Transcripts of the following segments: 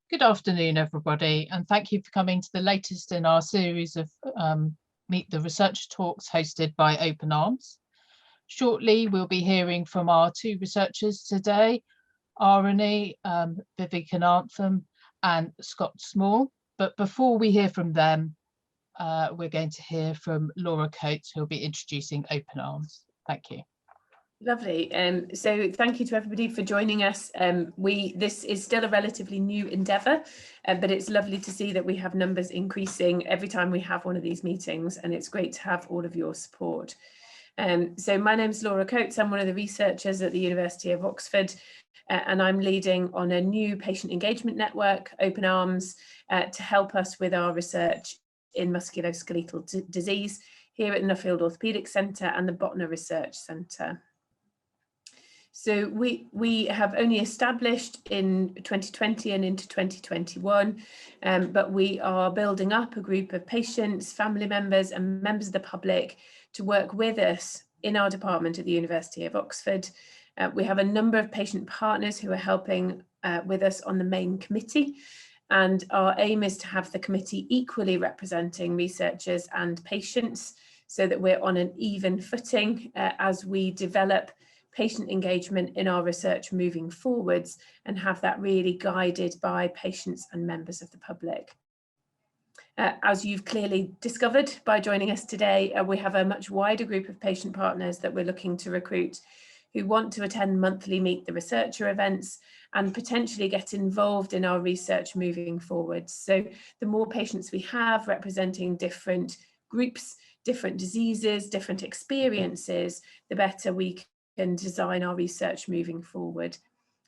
Good afternoon, everybody, and thank you for coming to the latest in our series of Meet the Researcher talks hosted by OPENARMS. Shortly, we'll be hearing from our two researchers today, Arani, Vivica Nantham and Scott Small. But before we hear from them, we're going to hear from Laura Coates, who will be introducing OPENARMS. Thank you. Lovely. So thank you to everybody for joining us. This is still a relatively new endeavour, but it's lovely to see that we have numbers increasing every time we have one of these meetings, and it's great to have all of your support. So my name's Laura Coates. I'm one of the researchers at the University of Oxford, and I'm leading on a new patient engagement network, OPENARMS, to help us with our research in musculoskeletal disease here at Nuffield Orthopaedics Centre and the Botner Research Centre. So we have only established in 2020 and into 2021, but we are building up a group of patients, family members and members of the public to work with us in our department at the University of Oxford. We have a number of patient partners who are helping with us on the main committee, and our aim is to have the committee equally representing researchers and patients so that we're on an even footing as we develop patient engagement in our research moving forwards and have that really guided by patients and members of the public. As you've clearly discovered by joining us today, we have a much wider group of patient partners that we're looking to recruit who want to attend monthly Meet the Researcher events and potentially get involved in our research moving forwards. So the more patients we have representing different groups, different diseases, different experiences, the better we can design our research moving forward.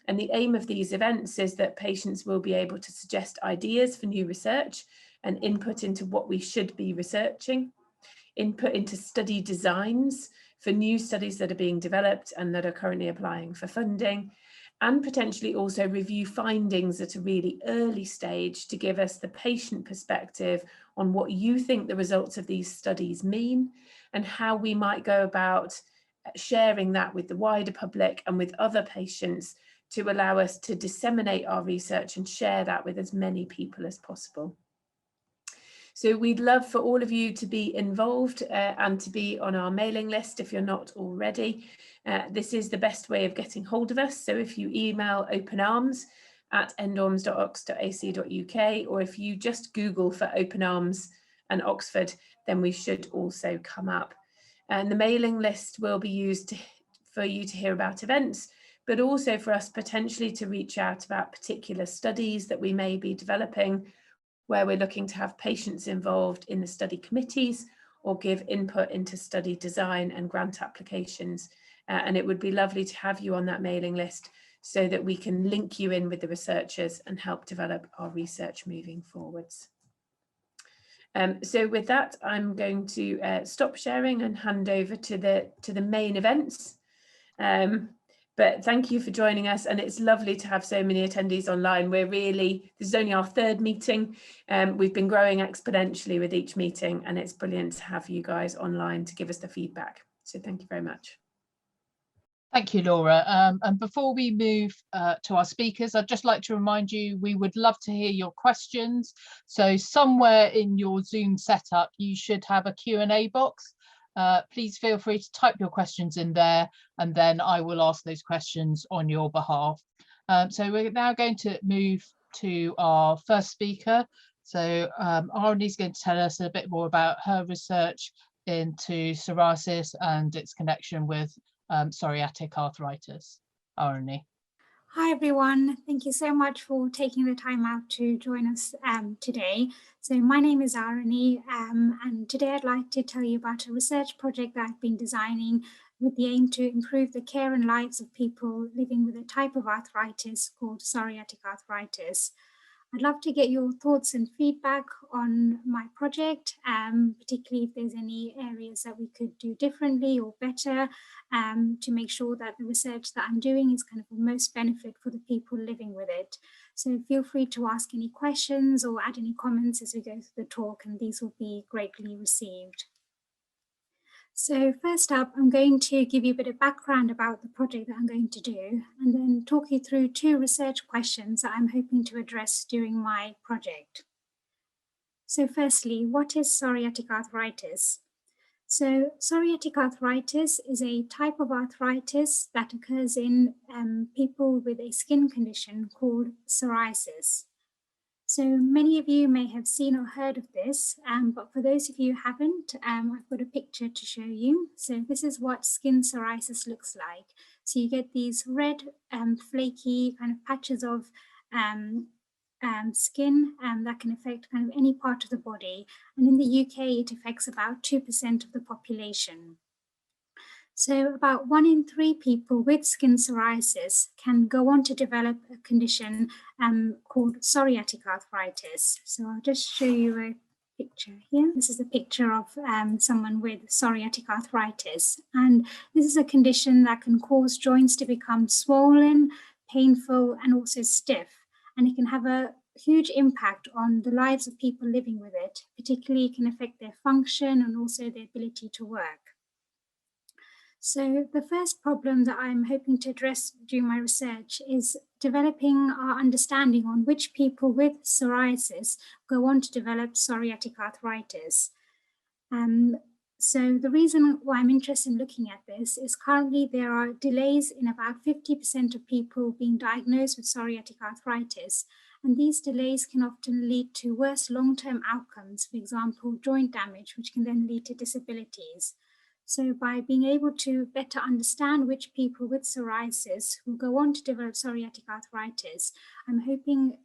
And the aim of these events is that patients will be able to suggest ideas for new research and input into what we should be researching, input into study designs for new studies that are being developed and that are currently applying for funding, and potentially also review findings at a really early stage to give us the patient perspective on what you think the results of these studies mean and how we might go about sharing that with the wider public and with other patients to allow us to disseminate our research and share that with as many people as possible. So we'd love for all of you to be involved and to be on our mailing list if you're not already. This is the best way of getting hold of us. So if you email openarms@ndorms.ox.ac.uk, or if you just Google for OPENARMS and Oxford, then we should also come up. And the mailing list will be used for you to hear about events, but also for us potentially to reach out about particular studies that we may be developing, where we're looking to have patients involved in the study committees or give input into study design and grant applications. And it would be lovely to have you on that mailing list so that we can link you in with the researchers and help develop our research moving forwards. So with that, I'm going to stop sharing and hand over to the main events. But thank you for joining us, and it's lovely to have so many attendees online. This is only our third meeting. We've been growing exponentially with each meeting, and it's brilliant to have you guys online to give us the feedback. So thank you very much. Thank you, Laura. And before we move to our speakers, I'd just like to remind you, we would love to hear your questions. So somewhere in your Zoom setup, you should have a Q&A box. Please feel free to type your questions in there, and then I will ask those questions on your behalf. So we're now going to move to our first speaker. So Arani is going to tell us a bit more about her research into psoriasis and its connection with psoriatic arthritis. Arani. Hi everyone, thank you so much for taking the time out to join us today. So my name is Arani, and today I'd like to tell you about a research project that I've been designing with the aim to improve the care and lives of people living with a type of arthritis called psoriatic arthritis. I'd love to get your thoughts and feedback on my project, particularly if there's any areas that we could do differently or better to make sure that the research that I'm doing is kind of the most benefit for the people living with it. So feel free to ask any questions or add any comments as we go through the talk, and these will be greatly received. So first up, I'm going to give you a bit of background about the project that I'm going to do, and then talk you through 2 research questions that I'm hoping to address during my project. So firstly, what is psoriatic arthritis? So psoriatic arthritis is a type of arthritis that occurs in people with a skin condition called psoriasis. So many of you may have seen or heard of this, but for those of you who haven't, I've got a picture to show you. So this is what skin psoriasis looks like. So you get these red, flaky kind of patches of skin that can affect kind of any part of the body. And in the UK, it affects about 2% of the population. So about 1 in 3 people with skin psoriasis can go on to develop a condition called psoriatic arthritis. So I'll just show you a picture here. This is a picture of someone with psoriatic arthritis. And this is a condition that can cause joints to become swollen, painful, and also stiff. And it can have a huge impact on the lives of people living with it. Particularly, it can affect their function and also their ability to work. So the first problem that I'm hoping to address during my research is developing our understanding on which people with psoriasis go on to develop psoriatic arthritis. So the reason why I'm interested in looking at this is currently there are delays in about 50% of people being diagnosed with psoriatic arthritis. And these delays can often lead to worse long-term outcomes, for example, joint damage, which can then lead to disabilities. So by being able to better understand which people with psoriasis will go on to develop psoriatic arthritis, I'm hoping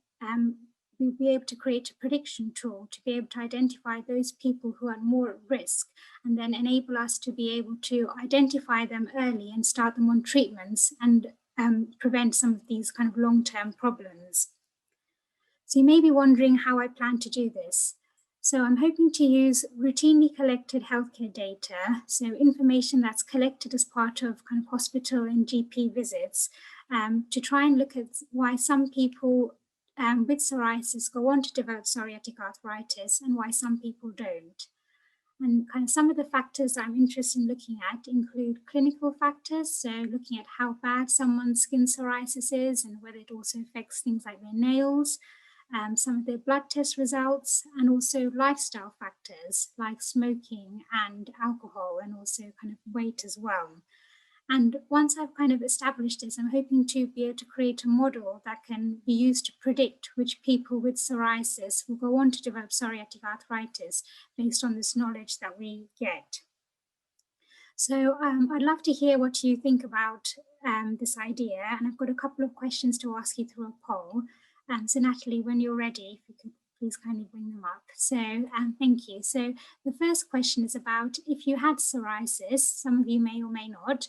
we'll be able to create a prediction tool to be able to identify those people who are more at risk and then enable us to be able to identify them early and start them on treatments and prevent some of these kind of long-term problems. So you may be wondering how I plan to do this. So I'm hoping to use routinely collected healthcare data, so information that's collected as part of kind of hospital and GP visits, to try and look at why some people with psoriasis go on to develop psoriatic arthritis and why some people don't. And kind of some of the factors I'm interested in looking at include clinical factors, so looking at how bad someone's skin psoriasis is and whether it also affects things like their nails, some of their blood test results, and also lifestyle factors like smoking and alcohol, and also kind of weight as well. And once I've kind of established this, I'm hoping to be able to create a model that can be used to predict which people with psoriasis will go on to develop psoriatic arthritis based on this knowledge that we get. So I'd love to hear what you think about this idea, and I've got a couple of questions to ask you through a poll. So Natalie, when you're ready, if you could please kindly bring them up. So thank you. So the first question is about if you had psoriasis, some of you may or may not,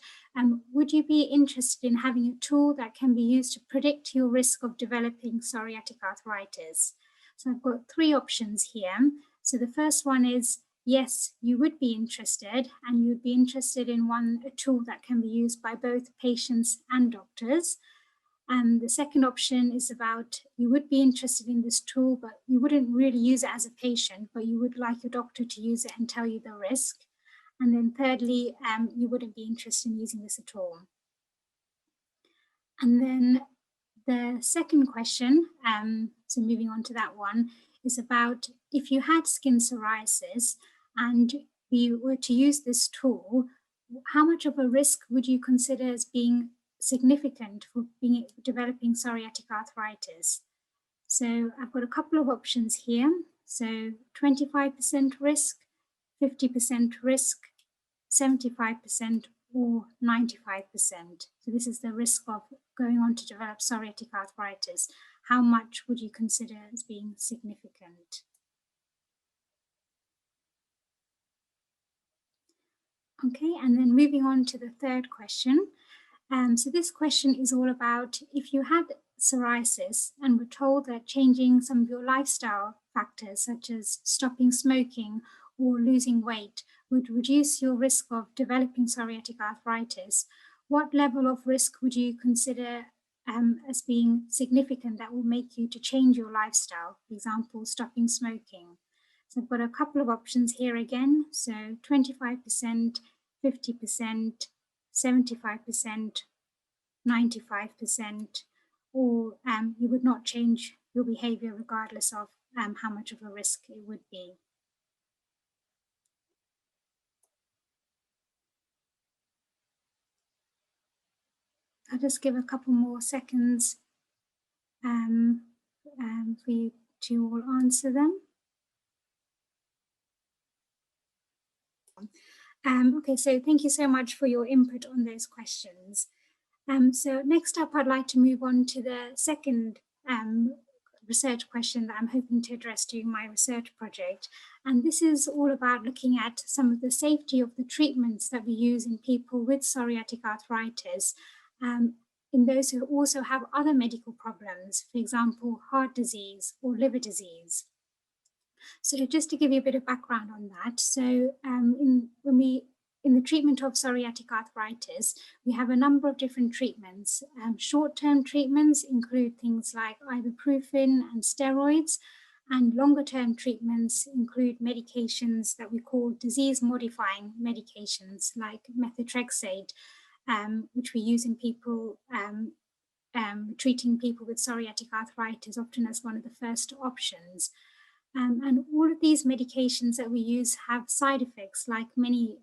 would you be interested in having a tool that can be used to predict your risk of developing psoriatic arthritis? So I've got 3 options here. So the first one is, yes, you would be interested, and you'd be interested in a tool that can be used by both patients and doctors. And the second option is about you would be interested in this tool, but you wouldn't really use it as a patient, but you would like your doctor to use it and tell you the risk. And then thirdly, you wouldn't be interested in using this at all. And then the second question, so moving on to that one, is about if you had skin psoriasis and you were to use this tool, how much of a risk would you consider as being significant for developing psoriatic arthritis? So I've got a couple of options here. So 25% risk, 50% risk, 75%, or 95%. So this is the risk of going on to develop psoriatic arthritis. How much would you consider as being significant? Okay, and then moving on to the third question. So this question is all about if you had psoriasis and were told that changing some of your lifestyle factors, such as stopping smoking or losing weight, would reduce your risk of developing psoriatic arthritis, what level of risk would you consider as being significant that will make you to change your lifestyle, for example, stopping smoking? So I've got a couple of options here again. So 25%, 50%, 75%, 95%, or you would not change your behavior regardless of how much of a risk it would be. I'll just give a couple more seconds for you to all answer them. Okay, so thank you so much for your input on those questions. So next up, I'd like to move on to the second research question that I'm hoping to address during my research project. And this is all about looking at some of the safety of the treatments that we use in people with psoriatic arthritis, in those who also have other medical problems, for example, heart disease or liver disease. So just to give you a bit of background on that, so in the treatment of psoriatic arthritis, we have a number of different treatments. Short-term treatments include things like ibuprofen and steroids, and longer-term treatments include medications that we call disease-modifying medications like methotrexate, which we use in people treating people with psoriatic arthritis, often as one of the first options. And all of these medications that we use have side effects, like many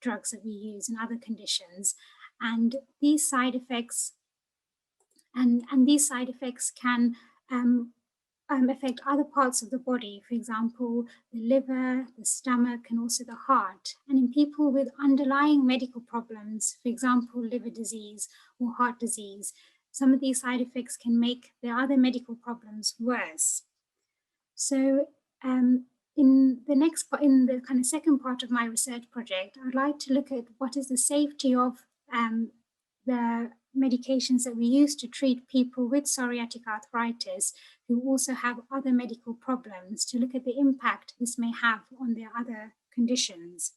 drugs that we use in other conditions. And these side effects can affect other parts of the body, for example, the liver, the stomach, and also the heart. And in people with underlying medical problems, for example, liver disease or heart disease, some of these side effects can make the other medical problems worse. So in the kind of second part of my research project, I'd like to look at what is the safety of the medications that we use to treat people with psoriatic arthritis who also have other medical problems, to look at the impact this may have on their other conditions.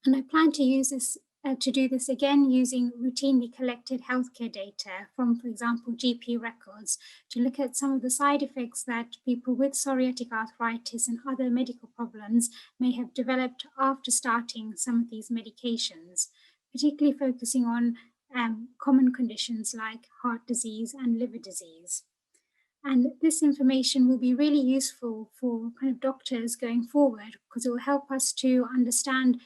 And I plan to use this to do this again using routinely collected healthcare data from, for example, GP records, to look at some of the side effects that people with psoriatic arthritis and other medical problems may have developed after starting some of these medications, particularly focusing on common conditions like heart disease and liver disease. And this information will be really useful for kind of doctors going forward, because it will help us to understand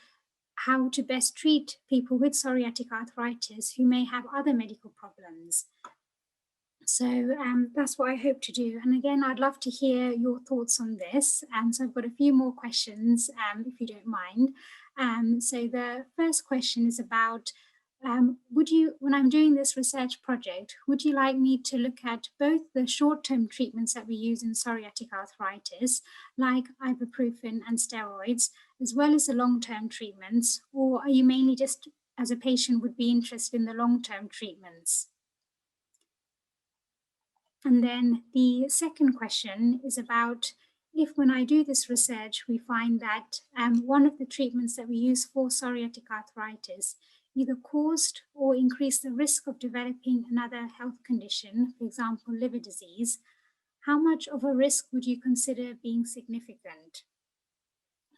how to best treat people with psoriatic arthritis who may have other medical problems. So that's what I hope to do. And again, I'd love to hear your thoughts on this. So I've got a few more questions, if you don't mind. So the first question is about, when I'm doing this research project, would you like me to look at both the short-term treatments that we use in psoriatic arthritis, like ibuprofen and steroids, as well as the long-term treatments, or are you mainly just, as a patient, would be interested in the long-term treatments? And then the second question is about, if when I do this research, we find that one of the treatments that we use for psoriatic arthritis either caused or increased the risk of developing another health condition, for example, liver disease, how much of a risk would you consider being significant?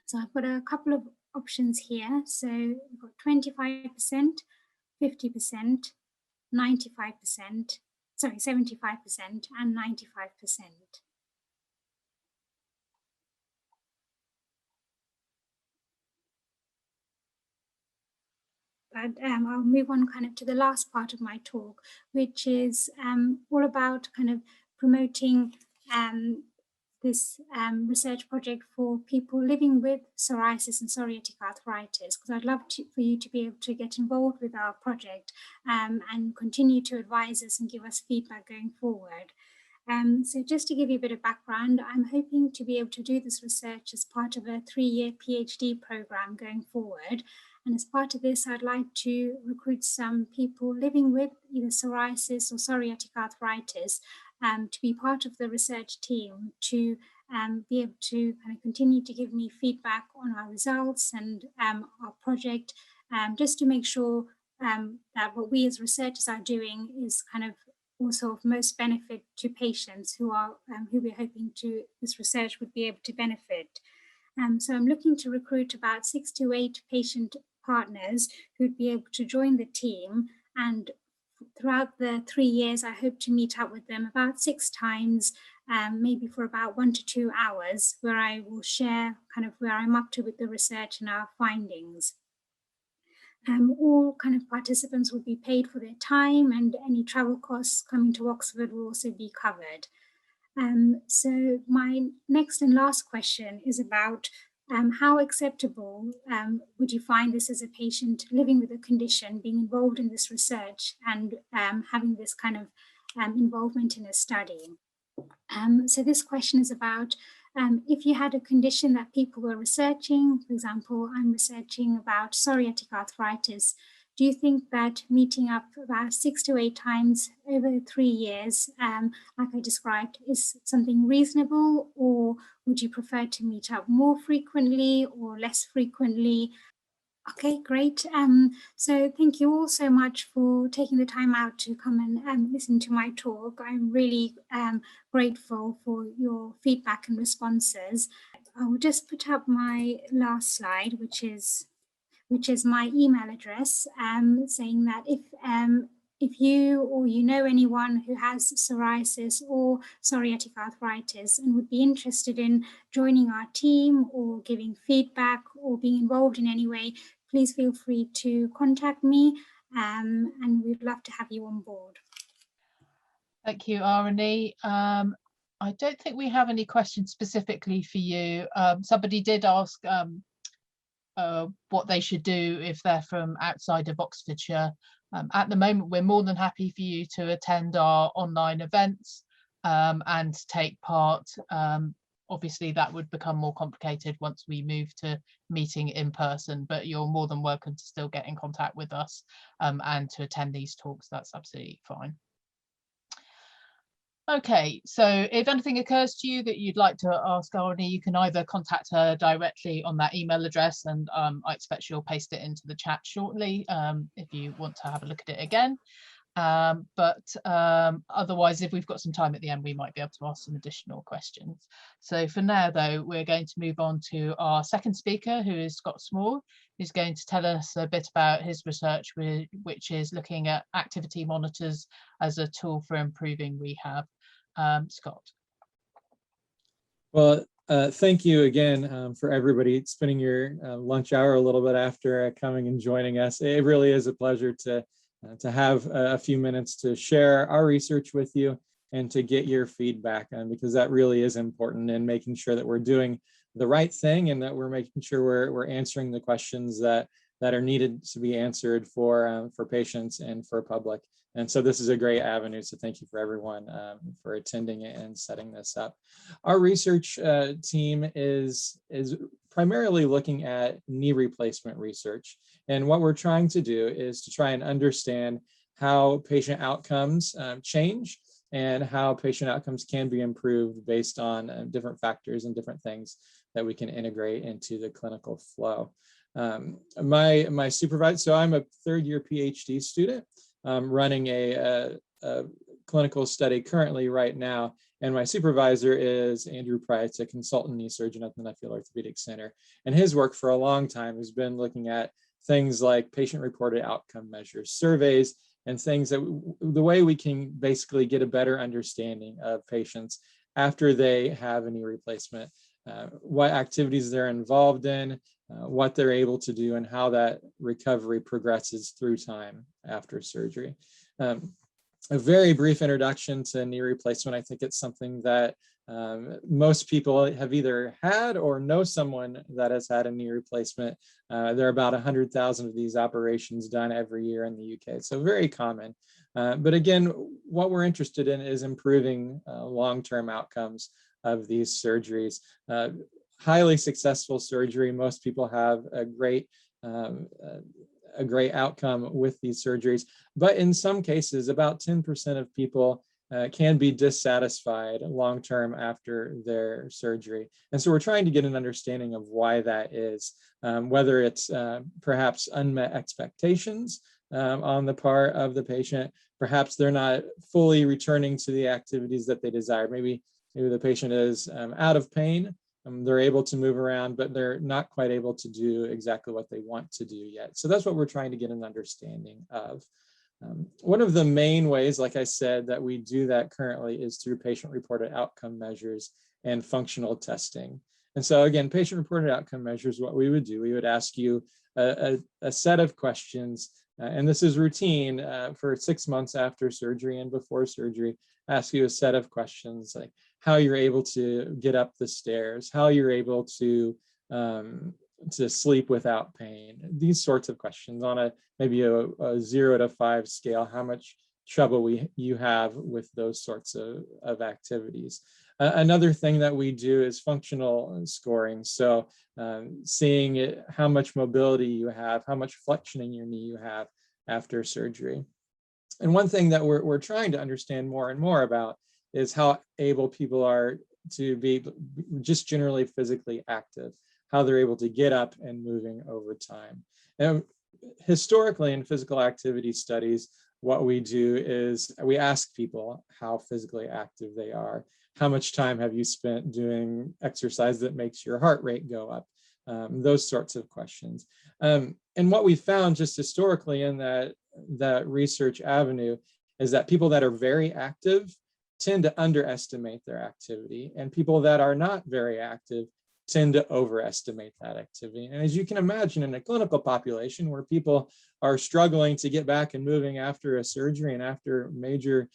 So I've got a couple of options here. So we've got 25%, 50%, 95%, sorry, 75% and 95%. But I'll move on kind of to the last part of my talk, which is all about kind of promoting this research project for people living with psoriasis and psoriatic arthritis, because I'd love for you to be able to get involved with our project and continue to advise us and give us feedback going forward. So just to give you a bit of background, I'm hoping to be able to do this research as part of a 3-year PhD program going forward. And as part of this, I'd like to recruit some people living with either psoriasis or psoriatic arthritis to be part of the research team, to be able to kind of continue to give me feedback on our results and our project, just to make sure that what we as researchers are doing is kind of also of most benefit to patients who we're hoping this research would be able to benefit. So I'm looking to recruit about 6 to 8 patient partners who'd be able to join the team, and throughout the 3 years, I hope to meet up with them about 6 times, maybe for about 1 to 2 hours, where I will share kind of where I'm up to with the research and our findings. All kind of participants will be paid for their time, and any travel costs coming to Oxford will also be covered. So my next and last question is about how acceptable would you find this as a patient living with a condition, being involved in this research and having this kind of involvement in a study? So this question is about if you had a condition that people were researching, for example, I'm researching about psoriatic arthritis. Do you think that meeting up about 6 to 8 times over 3 years, like I described, is something reasonable, or would you prefer to meet up more frequently or less frequently? Okay, great. So thank you all so much for taking the time out to come and listen to my talk. I'm really grateful for your feedback and responses. I will just put up my last slide, which is my email address, saying that if you or you know anyone who has psoriasis or psoriatic arthritis and would be interested in joining our team or giving feedback or being involved in any way, please feel free to contact me, and we'd love to have you on board. Thank you, Arnie. I don't think we have any questions specifically for you. Somebody did ask what they should do if they're from outside of Oxfordshire. At the moment, we're more than happy for you to attend our online events and take part. Obviously, that would become more complicated once we move to meeting in person, but you're more than welcome to still get in contact with us and to attend these talks. That's absolutely fine. Okay, so if anything occurs to you that you'd like to ask Arnie, you can either contact her directly on that email address, and I expect she'll paste it into the chat shortly if you want to have a look at it again. Otherwise, if we've got some time at the end, we might be able to ask some additional questions. So for now, though, we're going to move on to our second speaker, who is Scott Small, who's going to tell us a bit about his research, which is looking at activity monitors as a tool for improving rehab. Scott. Well, thank you again for everybody spending your lunch hour a little bit after coming and joining us. It really is a pleasure to have a few minutes to share our research with you and to get your feedback, because that really is important in making sure that we're doing the right thing and that we're making sure we're answering the questions that are needed to be answered for patients and for public. And so this is a great avenue. So thank you for everyone for attending and setting this up. Our research team is primarily looking at knee replacement research. And what we're trying to do is to try and understand how patient outcomes change and how patient outcomes can be improved based on different factors and different things that we can integrate into the clinical flow. My supervisor, so I'm a third-year PhD student running a clinical study currently right now, and my supervisor is Andrew Price, a consultant knee surgeon at the Nuffield Orthopaedics Center, and his work for a long time has been looking at things like patient-reported outcome measures, surveys, and things that the way we can basically get a better understanding of patients after they have a knee replacement, what activities they're involved in, what they're able to do, and how that recovery progresses through time after surgery. A very brief introduction to knee replacement. I think it's something that most people have either had or know someone that has had a knee replacement. There are about 100,000 of these operations done every year in the UK, so very common. But again, what we're interested in is improving long-term outcomes of these surgeries. Highly successful surgery, most people have a great outcome with these surgeries, but in some cases, about 10% of people can be dissatisfied long-term after their surgery. And so we're trying to get an understanding of why that is, whether it's perhaps unmet expectations on the part of the patient. Perhaps they're not fully returning to the activities that they desire. Maybe the patient is out of pain. They're able to move around, but they're not quite able to do exactly what they want to do yet. So that's what we're trying to get an understanding of. One of the main ways, like I said, that we do that currently is through patient-reported outcome measures and functional testing. And so again, patient-reported outcome measures, what we would do, we would ask you a set of questions, and this is routine for 6 months after surgery and before surgery, ask you a set of questions like how you're able to get up the stairs, how you're able to sleep without pain, these sorts of questions on maybe a 0 to 5 scale, how much trouble you have with those sorts of activities. Another thing that we do is functional scoring. So seeing how much mobility you have, how much flexion in your knee you have after surgery. And one thing that we're trying to understand more and more about is how able people are to be just generally physically active, how they're able to get up and moving over time. And historically in physical activity studies, what we do is we ask people how physically active they are. How much time have you spent doing exercise that makes your heart rate go up? Those sorts of questions. And what we found just historically in that research avenue is that people that are very active tend to underestimate their activity, and people that are not very active tend to overestimate that activity. And as you can imagine, in a clinical population where people are struggling to get back and moving after a surgery and after major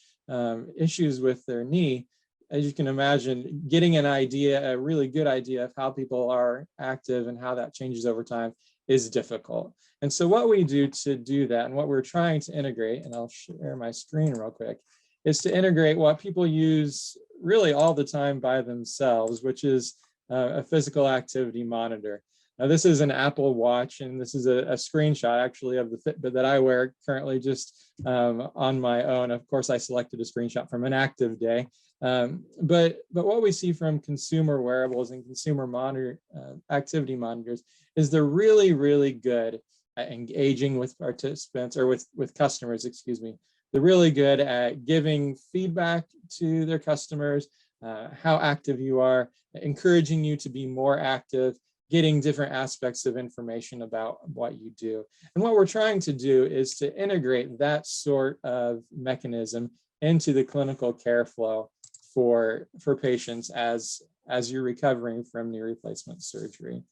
issues with their knee, as you can imagine, getting an idea, a really good idea of how people are active and how that changes over time is difficult. And so what we do to do that, and what we're trying to integrate, and I'll share my screen real quick, is to integrate what people use really all the time by themselves, which is a physical activity monitor. Now, this is an Apple Watch, and this is a screenshot actually of the Fitbit that I wear currently just on my own. Of course, I selected a screenshot from an active day. But what we see from consumer wearables and consumer activity monitors is they're really, really good at engaging with participants, or with customers, excuse me. They're really good at giving feedback to their customers, how active you are, encouraging you to be more active, getting different aspects of information about what you do. And what we're trying to do is to integrate that sort of mechanism into the clinical care flow for patients as you're recovering from knee replacement surgery.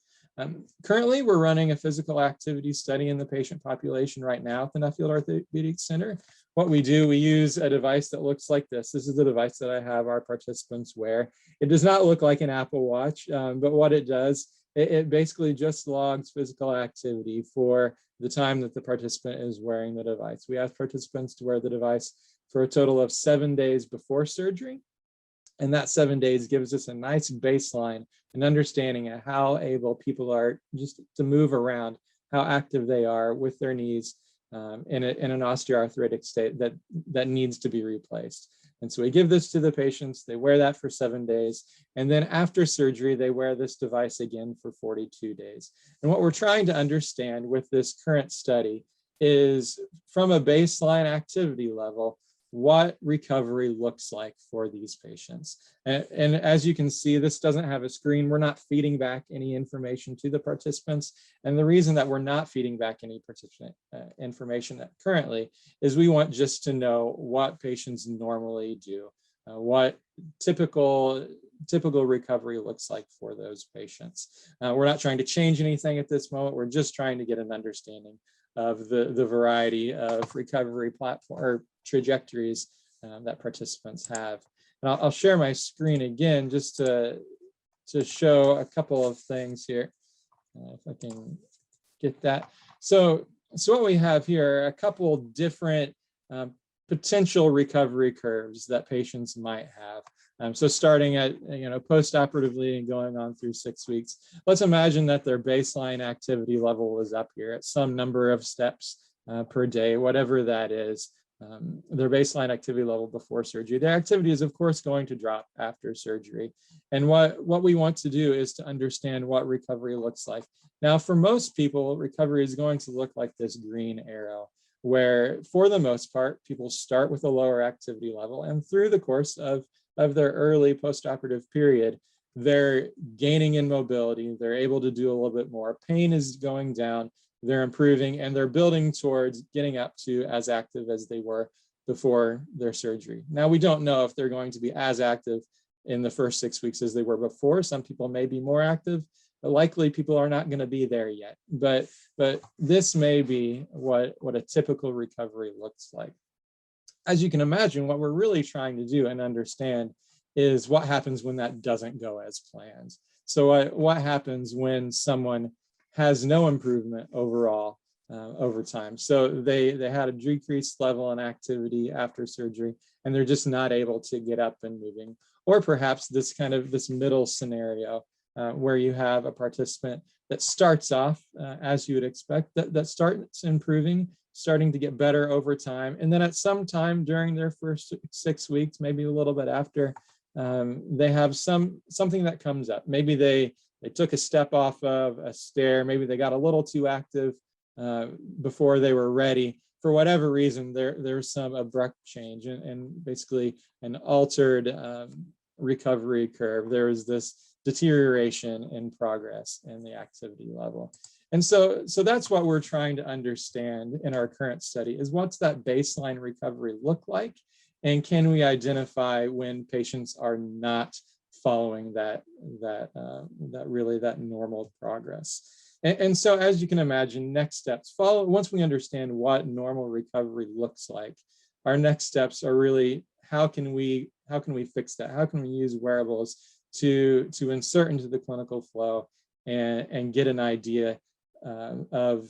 Currently, we're running a physical activity study in the patient population right now at the Nuffield Orthopaedics Center. What we do, we use a device that looks like this. This is the device that I have our participants wear. It does not look like an Apple Watch, but what it does, it basically just logs physical activity for the time that the participant is wearing the device. We ask participants to wear the device for a total of 7 days before surgery. And that 7 days gives us a nice baseline and understanding of how able people are just to move around, how active they are with their knees in an osteoarthritic state that needs to be replaced. And so we give this to the patients, they wear that for 7 days. And then after surgery, they wear this device again for 42 days. And what we're trying to understand with this current study is, from a baseline activity level, what recovery looks like for these patients. And as you can see, this doesn't have a screen. We're not feeding back any information to the participants. And the reason that we're not feeding back any participant information currently is we want just to know what patients normally do, what typical recovery looks like for those patients. We're not trying to change anything at this moment. We're just trying to get an understanding of the variety of recovery platform or trajectories that participants have. And I'll share my screen again just to show a couple of things here. If I can get that. So what we have here are a couple different potential recovery curves that patients might have. So starting at post-operatively and going on through 6 weeks, let's imagine that their baseline activity level was up here at some number of steps per day, whatever that is. Their baseline activity level before surgery. Their activity is, of course, going to drop after surgery. And what we want to do is to understand what recovery looks like. Now, for most people, recovery is going to look like this green arrow. where for the most part, people start with a lower activity level, and through the course of their early postoperative period, they're gaining in mobility, they're able to do a little bit more, pain is going down, they're improving, and they're building towards getting up to as active as they were before their surgery. Now, we don't know if they're going to be as active in the first 6 weeks as they were before. Some people may be more active, but likely people are not going to be there yet. But this may be what a typical recovery looks like. As you can imagine, what we're really trying to do and understand is what happens when that doesn't go as planned. So what happens when someone has no improvement overall over time? So they had a decreased level in activity after surgery, and they're just not able to get up and moving. Or perhaps this middle scenario where you have a participant that starts off as you would expect, that starts improving, starting to get better over time. And then at some time during their first 6 weeks, maybe a little bit after, they have something that comes up. Maybe they took a step off of a stair, maybe they got a little too active before they were ready. For whatever reason, there's some abrupt change and basically an altered recovery curve. There is this deterioration in progress in the activity level. And so that's what we're trying to understand in our current study, is what's that baseline recovery look like? And can we identify when patients are not following that normal progress? And so, as you can imagine, next steps once we understand what normal recovery looks like, our next steps are really how can we fix that? How can we use wearables to insert into the clinical flow and get an idea of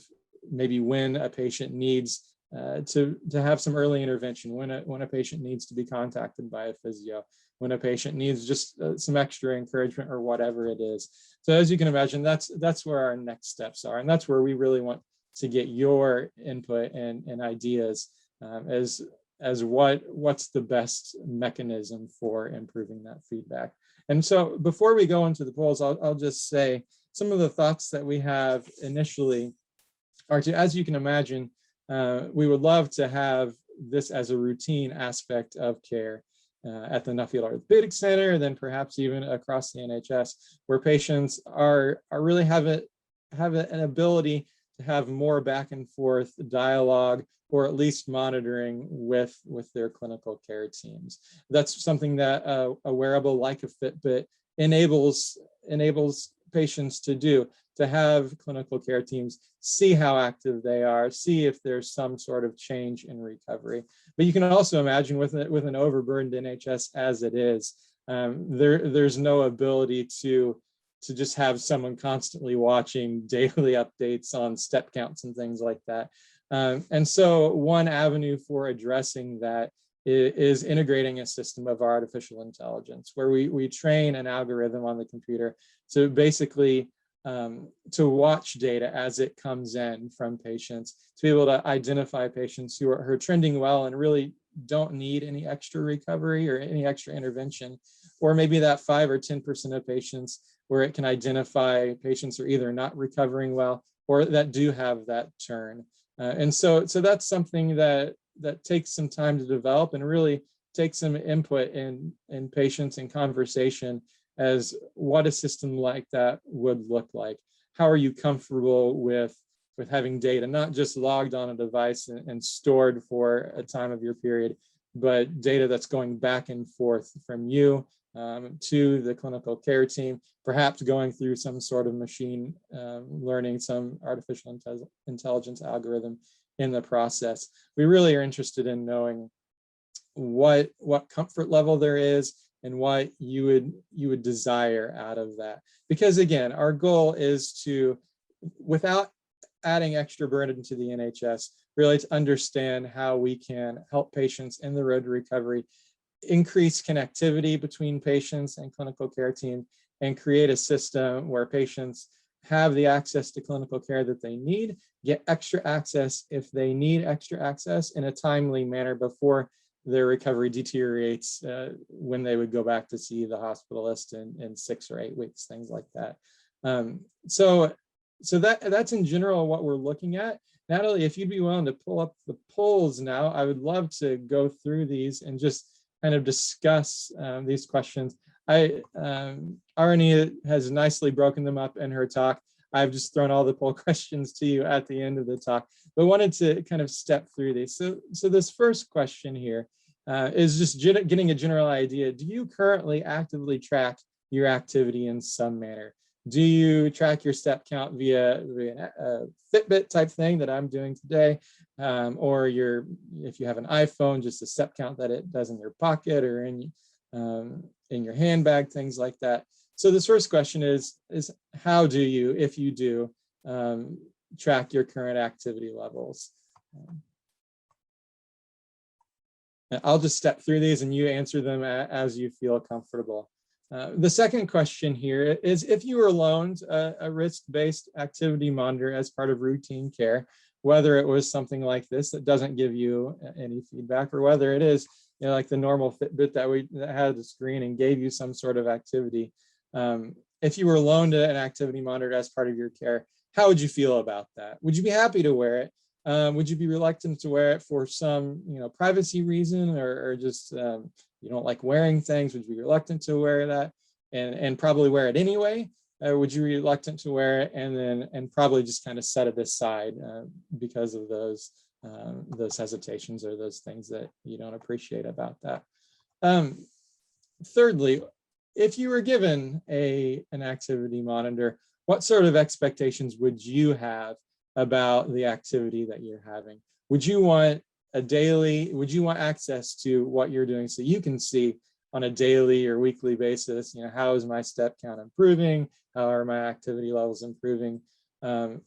maybe when a patient needs to have some early intervention, when a patient needs to be contacted by a physio, when a patient needs just some extra encouragement or whatever it is. So as you can imagine, that's where our next steps are, and that's where we really want to get your input and ideas as what's the best mechanism for improving that feedback. And so before we go into the polls, I'll just say some of the thoughts that we have initially are to, as you can imagine, we would love to have this as a routine aspect of care at the Nuffield Orthopaedics Center, then perhaps even across the NHS, where patients are really have an ability to have more back and forth dialogue, or at least monitoring with their clinical care teams. That's something that a wearable like a Fitbit enables patients to do, to have clinical care teams see how active they are, see if there's some sort of change in recovery. But you can also imagine with an overburdened NHS as it is, there's no ability to just have someone constantly watching daily updates on step counts and things like that. And so one avenue for addressing that is integrating a system of artificial intelligence, where we train an algorithm on the computer to basically to watch data as it comes in from patients, to be able to identify patients who are trending well and really don't need any extra recovery or any extra intervention, or maybe that 5 or 10% of patients where it can identify patients who are either not recovering well or that do have that turn. And so that's something that takes some time to develop and really takes some input in patients and conversation as what a system like that would look like. How are you comfortable with having data not just logged on a device and stored for a time of your period, but data that's going back and forth from you to the clinical care team, perhaps going through some sort of machine learning, some artificial intelligence algorithm in the process. We really are interested in knowing what comfort level there is and what you would desire out of that. Because again, our goal is to, without adding extra burden to the NHS, really to understand how we can help patients in the road to recovery, increase connectivity between patients and clinical care team, and create a system where patients have the access to clinical care that they need, get extra access if they need extra access in a timely manner before their recovery deteriorates when they would go back to see the hospitalist in 6 or 8 weeks, things like that. So that's in general what we're looking at. Natalie, if you'd be willing to pull up the polls now, I would love to go through these and just kind of discuss these questions. Arnie has nicely broken them up in her talk. I've just thrown all the poll questions to you at the end of the talk, but wanted to kind of step through these. So this first question here is just getting a general idea. Do you currently actively track your activity in some manner? Do you track your step count via a Fitbit type thing that I'm doing today? Or if you have an iPhone, just a step count that it does in your pocket or in your handbag, things like that. So this first question is how do you, if you do, track your current activity levels? I'll just step through these and you answer them as you feel comfortable. The second question here is, if you were loaned a risk-based activity monitor as part of routine care, whether it was something like this that doesn't give you any feedback, or whether it is, you know, like the normal Fitbit that had a screen and gave you some sort of activity. If you were loaned an activity monitor as part of your care, how would you feel about that? Would you be happy to wear it? Would you be reluctant to wear it for some, you know, privacy reason, or just you don't like wearing things? Would you be reluctant to wear that and probably wear it anyway? Or would you be reluctant to wear it and probably just kind of set it aside because of those hesitations or those things that you don't appreciate about that? Thirdly, if you were given an activity monitor, what sort of expectations would you have about the activity that you're having? Would you want would you want access to what you're doing so you can see on a daily or weekly basis, you know, how is my step count improving? How are my activity levels improving?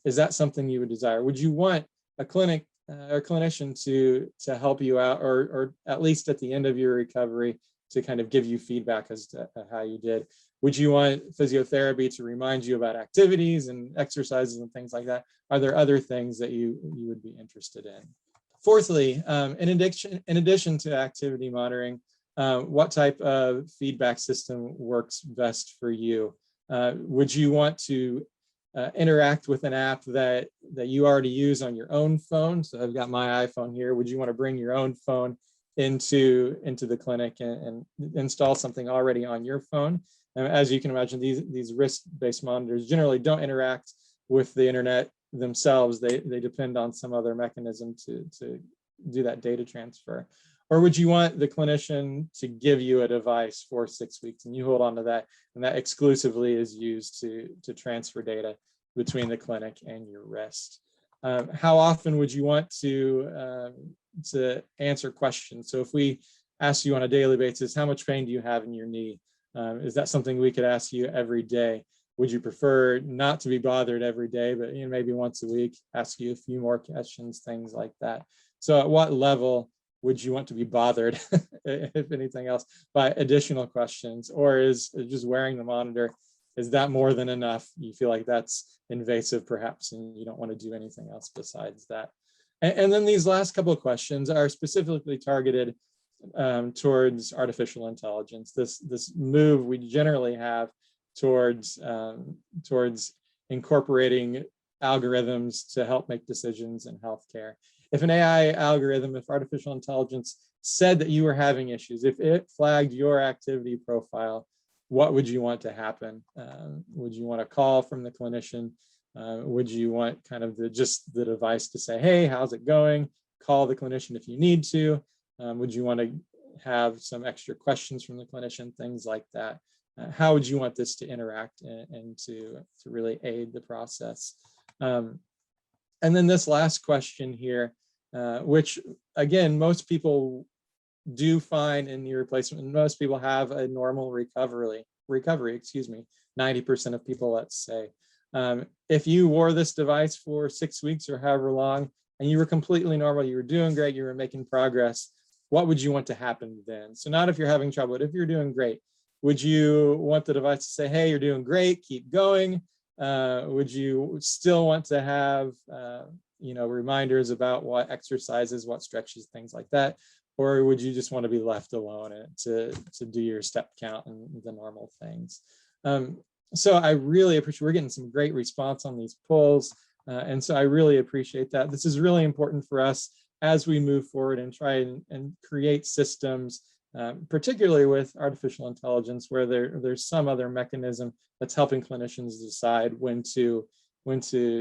Is that something you would desire? Would you want a clinic or clinician to help you out, or at least at the end of your recovery to kind of give you feedback as to how you did? Would you want physiotherapy to remind you about activities and exercises and things like that? Are there other things that you would be interested in? Fourthly, in addition to activity monitoring, what type of feedback system works best for you? Would you want to interact with an app that you already use on your own phone? So I've got my iPhone here. Would you want to bring your own phone into the clinic and install something already on your phone? As you can imagine, these risk-based monitors generally don't interact with the internet themselves. They depend on some other mechanism to do that data transfer. Or would you want the clinician to give you a device for 6 weeks and you hold on to that, and that exclusively is used to transfer data between the clinic and your wrist? How often would you want to answer questions? So if we ask you on a daily basis, how much pain do you have in your knee? Is that something we could ask you every day? Would you prefer not to be bothered every day, but maybe once a week, ask you a few more questions, things like that? So at what level would you want to be bothered, if anything else, by additional questions? Or is just wearing the monitor, is that more than enough? You feel like that's invasive perhaps, and you don't want to do anything else besides that? And then these last couple of questions are specifically targeted towards artificial intelligence. This move we generally have towards incorporating algorithms to help make decisions in healthcare. If an AI algorithm, if artificial intelligence said that you were having issues, if it flagged your activity profile, what would you want to happen? Would you want a call from the clinician? Would you want kind of just the device to say, hey, how's it going? Call the clinician if you need to. Would you want to have some extra questions from the clinician, things like that? How would you want this to interact and to really aid the process? And then this last question here, which again, most people do find in knee replacement, and most people have a normal recovery, 90% of people, let's say. If you wore this device for 6 weeks or however long, and you were completely normal, you were doing great, you were making progress, what would you want to happen then? So not if you're having trouble, but if you're doing great, would you want the device to say, hey, you're doing great, keep going? Would you still want to have reminders about what exercises, what stretches, things like that? Or would you just want to be left alone to do your step count and the normal things? So I really appreciate, we're getting some great response on these polls. And so I really appreciate that. This is really important for us as we move forward and try and create systems, particularly with artificial intelligence, where there's some other mechanism that's helping clinicians decide when to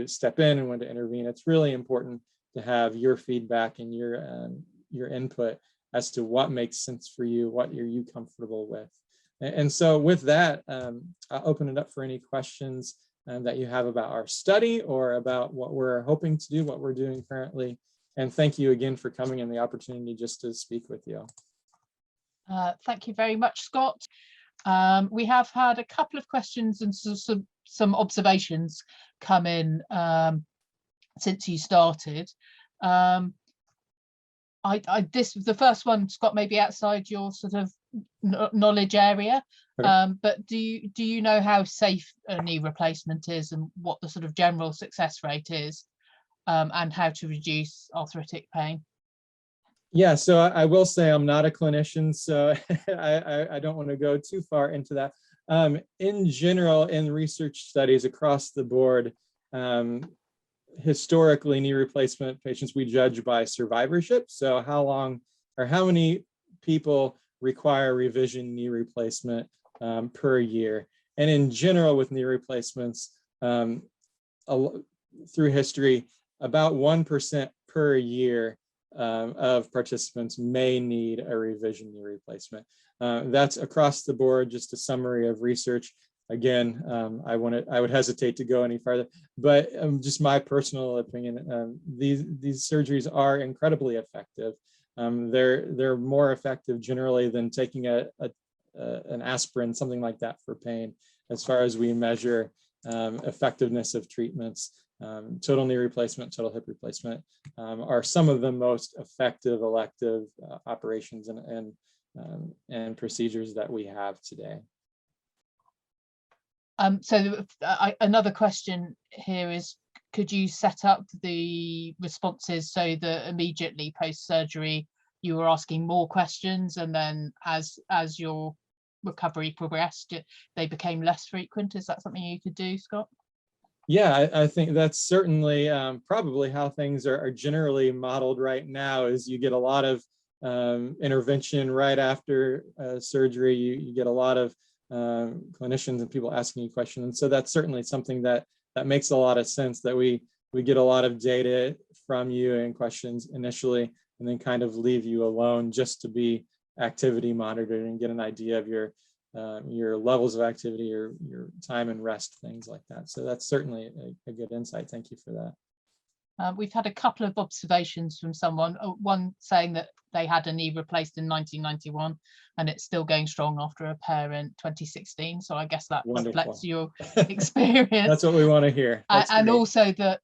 step in and when to intervene. It's really important to have your feedback and your input as to what makes sense for you, what are you comfortable with. And so with that, I'll open it up for any questions that you have about our study or about what we're hoping to do, what we're doing currently. And thank you again for coming and the opportunity just to speak with you. Thank you very much, Scott. We have had a couple of questions and some observations come in since you started. The first one, Scott, maybe outside your sort of knowledge area, but do you know how safe a knee replacement is and what the sort of general success rate is, and how to reduce arthritic pain? Yeah, so I will say I'm not a clinician, so I don't want to go too far into that. In general, in research studies across the board, historically, knee replacement patients we judge by survivorship. So how long or how many people require revision knee replacement per year. And in general, with knee replacements, through history, about 1% per year of participants may need a revision knee replacement. That's across the board, just a summary of research. Again, I would hesitate to go any farther, but just my personal opinion, these surgeries are incredibly effective. They're more effective generally than taking an aspirin, something like that, for pain, as far as we measure effectiveness of treatments. Total knee replacement, total hip replacement are some of the most effective elective operations and procedures that we have today. So another question here is, could you set up the responses so that immediately post-surgery you were asking more questions, and then as your recovery progressed, they became less frequent? Is that something you could do, Scott? Yeah, I think that's certainly probably how things are generally modeled right now. Is you get a lot of intervention right after surgery. You get a lot of clinicians and people asking you questions, and so that's certainly something that makes a lot of sense, that we get a lot of data from you and questions initially, and then kind of leave you alone just to be activity monitored and get an idea of your levels of activity, your time and rest, things like that. So that's certainly a good insight. Thank you for that. We've had a couple of observations from someone, one saying that they had a knee replaced in 1991 and it's still going strong after a pair in 2016. So I guess that Wonderful. reflects your experience. That's what we want to hear. And also that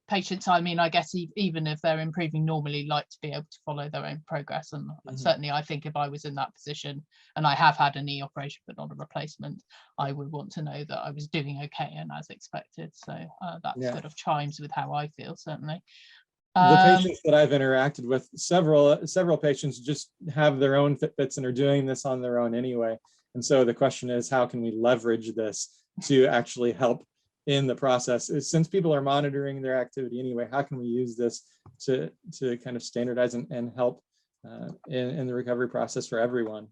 patients, I mean, I guess even if they're improving normally, like to be able to follow their own progress. And certainly I think if I was in that position, and I have had a knee operation but not a replacement, I would want to know that I was doing okay and as expected. So that sort of chimes with how I feel, certainly. The patients that I've interacted with, several patients just have their own Fitbits and are doing this on their own anyway. And so the question is, how can we leverage this to actually help in the process? Since people are monitoring their activity anyway, how can we use this to kind of standardize and help in the recovery process for everyone?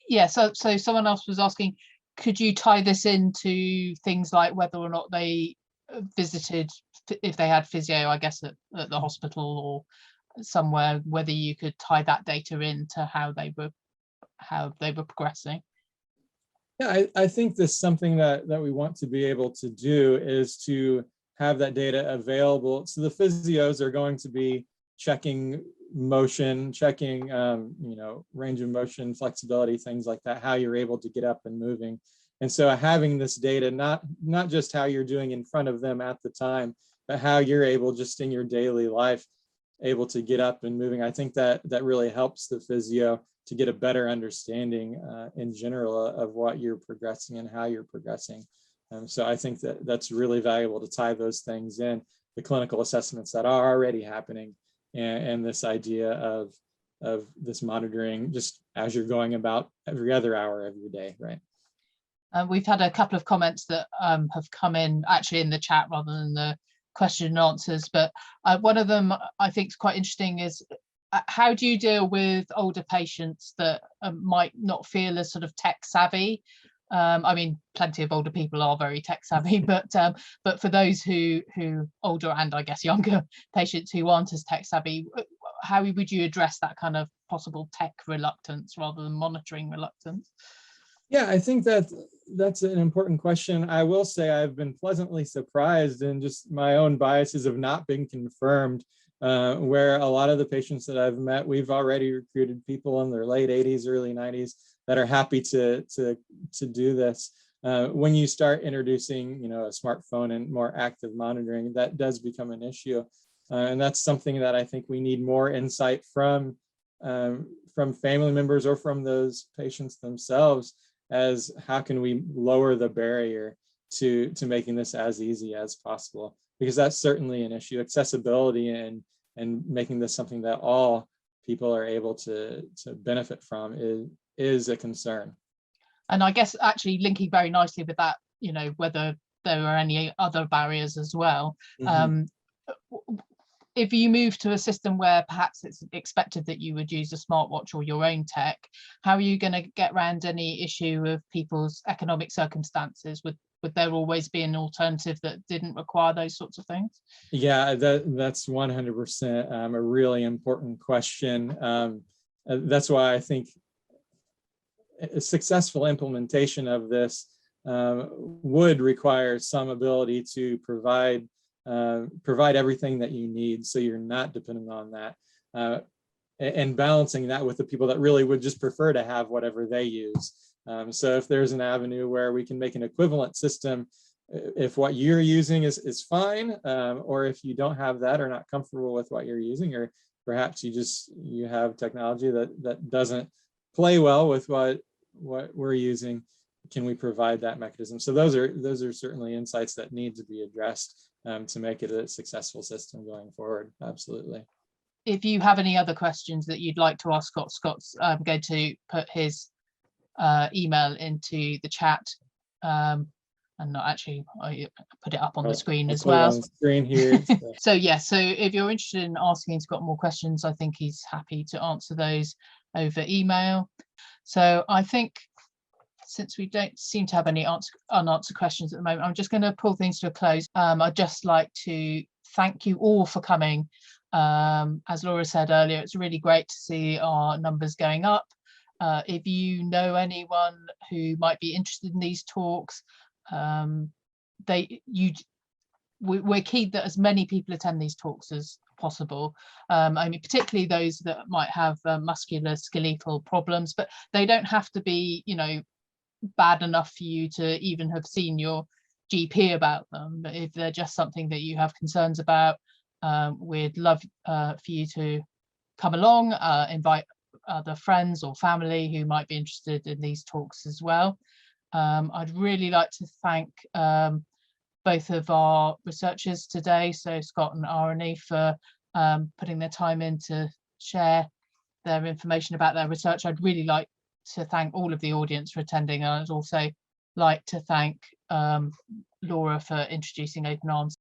Yeah, so someone else was asking, could you tie this into things like whether or not they visited, if they had physio, I guess at the hospital or somewhere, whether you could tie that data into how they were progressing? Yeah, I think this is something that we want to be able to do, is to have that data available. So the physios are going to be checking motion, checking range of motion, flexibility, things like that, how you're able to get up and moving. And so having this data, not just how you're doing in front of them at the time, but how you're able just in your daily life, able to get up and moving. I think that really helps the physio to get a better understanding in general of what you're progressing and how you're progressing. So I think that's really valuable to tie those things in, the clinical assessments that are already happening, and this idea of this monitoring just as you're going about every other hour of your day, right? We've had a couple of comments that have come in actually in the chat rather than the question and answers, but one of them I think is quite interesting is how do you deal with older patients that might not feel as sort of tech savvy? I mean, plenty of older people are very tech savvy, but for those who older and I guess younger patients who aren't as tech savvy, how would you address that kind of possible tech reluctance rather than monitoring reluctance? Yeah, I think that's an important question. I will say I've been pleasantly surprised, and just my own biases have not been confirmed, where a lot of the patients that I've met, we've already recruited people in their late 80s, early 90s that are happy to do this. When you start introducing, you know, a smartphone and more active monitoring, that does become an issue. And that's something that I think we need more insight from family members or from those patients themselves, as how can we lower the barrier to making this as easy as possible, because that's certainly an issue. Accessibility and making this something that all people are able to benefit from is a concern. And I guess actually linking very nicely with that, you know, whether there are any other barriers as well. Mm-hmm. If you move to a system where perhaps it's expected that you would use a smartwatch or your own tech, how are you going to get around any issue of people's economic circumstances? Would there always be an alternative that didn't require those sorts of things? Yeah, that's 100% a really important question. That's why I think a successful implementation of this would require some ability to provide everything that you need, so you're not dependent on that, and balancing that with the people that really would just prefer to have whatever they use. So if there's an avenue where we can make an equivalent system, if what you're using is fine, or if you don't have that or not comfortable with what you're using, or perhaps you have technology that doesn't play well with what we're using, can we provide that mechanism? So those are certainly insights that need to be addressed to make it a successful system going forward. Absolutely. If you have any other questions that you'd like to ask Scott, Scott's going to put his email into the chat, and not actually, I put it up on the screen as well. On the screen here. So yeah, so if you're interested in asking Scott more questions, I think he's happy to answer those over email. So I think, since we don't seem to have any unanswered questions at the moment, I'm just going to pull things to a close. I'd just like to thank you all for coming. As Laura said earlier, it's really great to see our numbers going up. If you know anyone who might be interested in these talks, we're keen that as many people attend these talks as possible. I mean, particularly those that might have musculoskeletal problems, but they don't have to be, you know, bad enough for you to even have seen your GP about them. But if they're just something that you have concerns about, we'd love for you to come along, invite other friends or family who might be interested in these talks as well. I'd really like to thank both of our researchers today, so Scott and Arnie, for putting their time in to share their information about their research. I'd really like to thank all of the audience for attending. I'd also like to thank Laura for introducing OPENARMS.